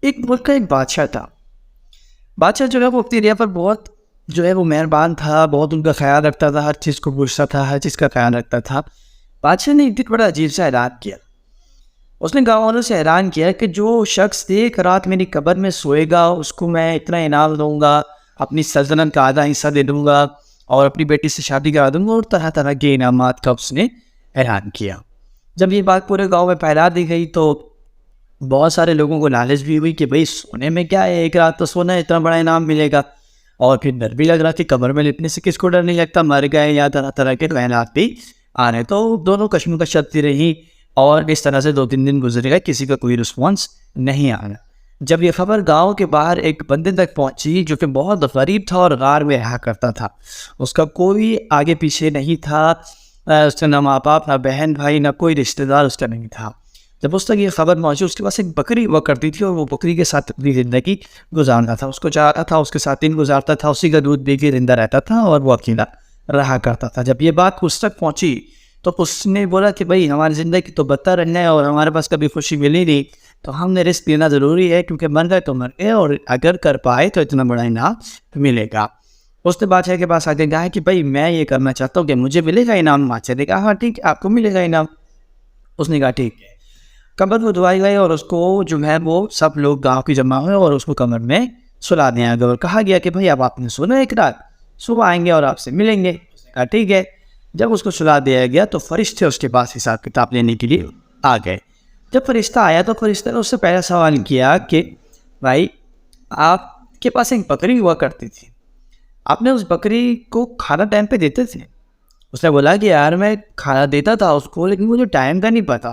एक मुल्क का एक बादशाह था। बादशाह जो है वो अपनी एरिया पर बहुत जो है वो मेहरबान था, बहुत उनका ख़्याल रखता था, हर चीज़ को पूछता था, हर चीज़ का ख़्याल रखता था। बादशाह ने एक दिन बड़ा अजीब-सा ऐलान किया। उसने गाँव वालों से ऐलान किया कि जो शख्स एक रात मेरी कब्र में सोएगा, उसको मैं इतना इनाम दूँगा, अपनी सल्तनत का आधा हिस्सा दे दूँगा और अपनी बेटी से शादी करा दूँगा और तरह-तरह के इनामात का उसने ऐलान किया। जब ये बात पूरे गाँव में फैला दी गई तो बहुत सारे लोगों को लालच भी हुई कि भाई सोने में क्या है, एक रात तो सोना है, इतना बड़ा इनाम मिलेगा। और फिर डर भी लग रहा कि कब्र में लिटने से किसको डर नहीं लगता, मर गए या तरह तरह के ख्यालात भी आ रहे। तो दोनों कशमकश चलती रही और इस तरह से 2-3 दिन गुजर गए, किसी का कोई रिस्पॉन्स नहीं आया। जब ये खबर गांव के बाहर एक बंदे तक पहुंची जो कि बहुत गरीब था और गार में रहा करता था, उसका कोई आगे पीछे नहीं था, उसका ना माँ बाप, ना बहन भाई, ना कोई रिश्तेदार उसका नहीं था। जब उस तक ये खबर पहुंची, उसके पास एक बकरी हुआ करती थी और वो बकरी के साथ अपनी ज़िंदगी गुजारता था, उसको चाहता था, उसके साथ दिन गुजारता था, उसी का दूध पी के जिंदा रहता था और वो अकेला रहा करता था। जब ये बात उस तक पहुंची तो उसने बोला कि भाई हमारी ज़िंदगी तो बदतर है और हमारे पास कभी खुशी मिली नहीं, तो हमने रिस्क लेना ज़रूरी है, क्योंकि मर गए तो मर गए और अगर कर पाए तो इतना बड़ा इनाम मिलेगा। उसने बादशाह के पास आके कहा कि भाई मैं ये करना चाहता हूँ कि मुझे मिलेगा इनाम। बादशाह ने कहा हाँ ठीक है, आपको मिलेगा इनाम। उसने कहा ठीक है। कमर को धुआई गई और उसको जो है वो सब लोग गांव की जमा हुए और उसको कमर में सुला दिया गया और कहा गया कि भाई अब आपने सुना एक रात, सुबह आएंगे और आपसे मिलेंगे। उसने कहा ठीक है। जब उसको सुला दिया गया तो फरिश्ते उसके पास हिसाब किताब लेने के लिए आ गए। जब फरिश्ता आया तो फरिश्ते ने उससे पहला सवाल किया कि भाई आपके पास एक बकरी हुआ करती थी, आपने उस बकरी को खाना टाइम पे देते थे? उसने बोला कि यार मैं खाना देता था उसको, लेकिन मुझे टाइम का नहीं पता,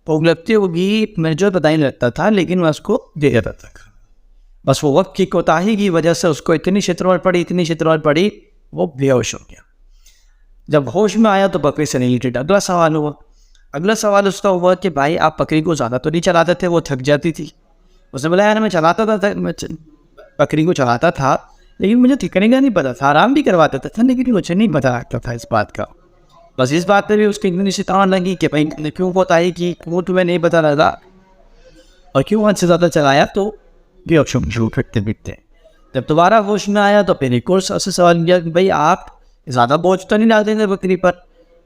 भूख लगती होगी मुझे पता ही नहीं लगता था, लेकिन मैं उसको दे देता था। बस वो वक्त की कोताही की वजह से उसको इतनी शितरौत पड़ी, वो बेहोश हो गया। जब होश में आया तो बकरी से रिलेटेड अगला सवाल हुआ। अगला सवाल उसका हुआ कि भाई आप बकरी को ज़्यादा तो नहीं चलाते थे, वो थक जाती थी। उसने बोला यार मैं चलाता था, बकरी को चलाता था, लेकिन मुझे थकने का नहीं पता था, आराम भी करवा देता था, लेकिन मुझे नहीं पता लगता था इस बात का। बस इस बात पर भी उसकी इतनी शैतान लगी कि भाई क्यों बताई कि वो तुम्हें नहीं पता लगा और क्यों हद से ज़्यादा चलाया, तो बेहोश फिरते फिरते। जब दोबारा होश में आया तो फिर एक और से सवाल किया कि भाई आप ज़्यादा बोझ तो नहीं डालते थे बकरी पर?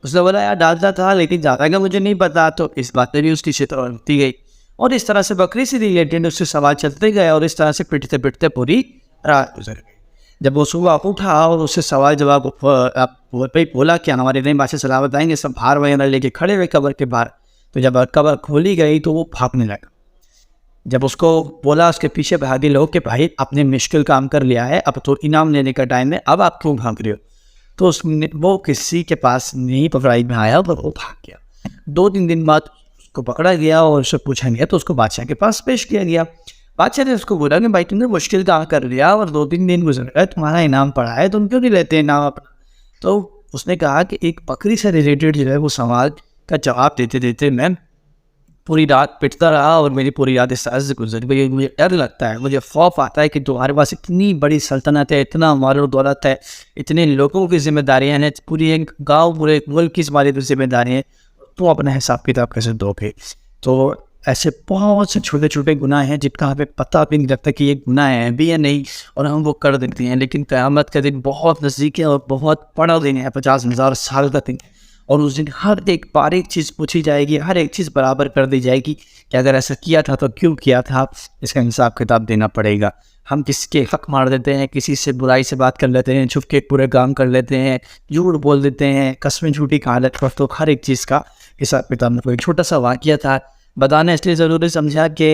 उसने बोला यार डालता था, लेकिन ज़्यादा का मुझे नहीं पता। तो इस बात पर भी उसकी शैतान होती गई और इस तरह से बकरी से रिलेटेड उससे सवाल चलते गए और इस तरह से पिटते पिटते पूरी रात गुजर गई। जब वो सुबह उठा और उससे सवाल जवाब पे बोला कि हमारे नई बादशाह सलामत आएंगे, सब भार वगैरह लेके खड़े हुए कब्र के बाहर। तो जब कब्र खोली गई तो वो भागने लगा। जब उसको बोला उसके पीछे भागे लोग कि भाई आपने मुश्किल काम कर लिया है, अब तो इनाम लेने का टाइम है, अब आप क्यों भाग रहे हो? तो उसने वो किसी के पास नहीं पकड़ाई में आया और वो भाग गया। 2-3 दिन बाद उसको पकड़ा गया और उससे पूछा गया तो उसको बादशाह के पास पेश किया गया। बादशाह ने उसको बोला कि भाई तुमने मुश्किल काम कर लिया और 2-3 दिन गुजर गए, तुम्हारा इनाम पड़ा है, तुम क्यों नहीं लेते इनाम अपना? तो उसने कहा कि एक बकरी से रिलेटेड जो है वो सवाल का जवाब देते देते मैं पूरी रात पिटता रहा और मेरी पूरी रात इस तरह से गुजर गई। मुझे डर लगता है, मुझे खौफ आता है कि तुम्हारे पास इतनी बड़ी सल्तनत है, इतना माल दौलत है, इतने लोगों की जिम्मेदारियाँ हैं, पूरी एक गाँव पूरे एक मुल्क की हमारी जिम्मेदारी है, तो अपना हिसाब किताब कैसे दोगे? तो ऐसे बहुत से छोटे छोटे गुनाह हैं जिनका हमें पता भी नहीं लगता कि ये गुनाह है भी या नहीं, और हम वो कर देते हैं। लेकिन क़यामत का दिन बहुत नज़दीक है और बहुत बड़ा दिन है, 50,000 साल का दिन, और उस दिन हर एक बारीक चीज़ पूछी जाएगी, हर एक चीज़ बराबर कर दी जाएगी कि अगर ऐसा किया था तो क्यों किया था, इसका हिसाब किताब देना पड़ेगा। हम किसी के हक मार देते हैं, किसी से बुराई से बात कर लेते हैं, छुप के पूरे काम कर लेते हैं, झूठ बोल देते हैं, कस्में झूठी खा लेते हैं, तो हर एक चीज़ का हिसाब किताब। एक छोटा सा वाक़या था, बताना इसलिए ज़रूरी समझा कि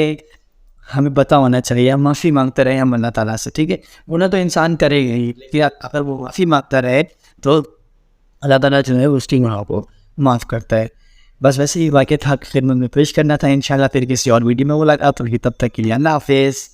हमें पता होना चाहिए। हम माफ़ी मांगते रहे हम अल्लाह ताला से, ठीक है? गुनाह तो इंसान करेगा ही, लेकिन अगर वो माफ़ी मांगता रहे तो अल्लाह ताला जो है उसकी गुनाह को माफ़ करता है। बस वैसे ही वाक़या था, खिदमत में पेश करना था। इंशाल्लाह फिर किसी और वीडियो में मुलाकात होगी, तब तक के लिए अल्लाह हाफ़िज़।